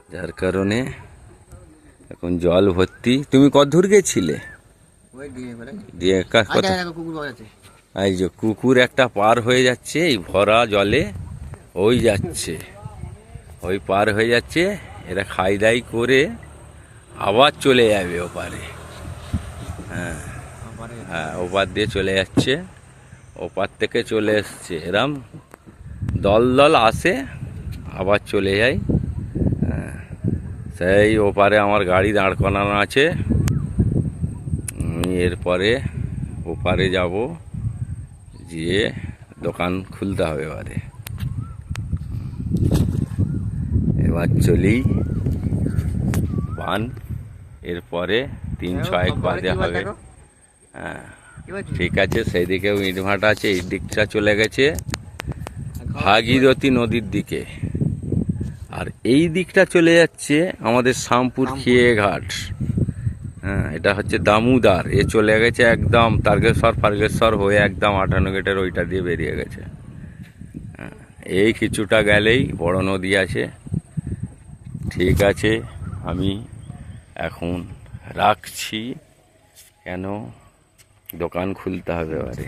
যার কারণে এখন জল ভর্তি। তুমি কত দূর গেছিলে? দিয়ে এই যে কুকুর একটা পার হয়ে যাচ্ছে এই ভরা জলে, ওই যাচ্ছে, ওই পার হয়ে যাচ্ছে। এরা খাই দাই করে আবার চলে যাবে ওপারে। হ্যাঁ হ্যাঁ, ওপার দিয়ে চলে যাচ্ছে, ওপার থেকে চলে এসছে। এরম দল দল আসে আবার চলে যায়। সেই ওপারে আমার গাড়ি দাঁড় করানো আছে। আমি এরপরে ওপারে যাব, গিয়ে দোকান খুলতে হবে। এবার চলি বান, এরপরে 3-6 বাজে হবে। হ্যাঁ ঠিক আছে, সেই দিকেও ইটভাটা আছে। এই দিকটা চলে গেছে ভাগীরথী নদীর দিকে, আর এই দিকটা চলে যাচ্ছে আমাদের শামপুর খেয়েঘাট। হ্যাঁ, এটা হচ্ছে দামোদর। এ চলে গেছে একদম তারকেশ্বর হয়ে একদম 58 গেটের ওইটা দিয়ে বেরিয়ে গেছে। এই কিছুটা গেলেই বড় নদী আছে। ঠিক আছে, আমি এখন রাখছি, কেন দোকান খুলতে হবে এবারে।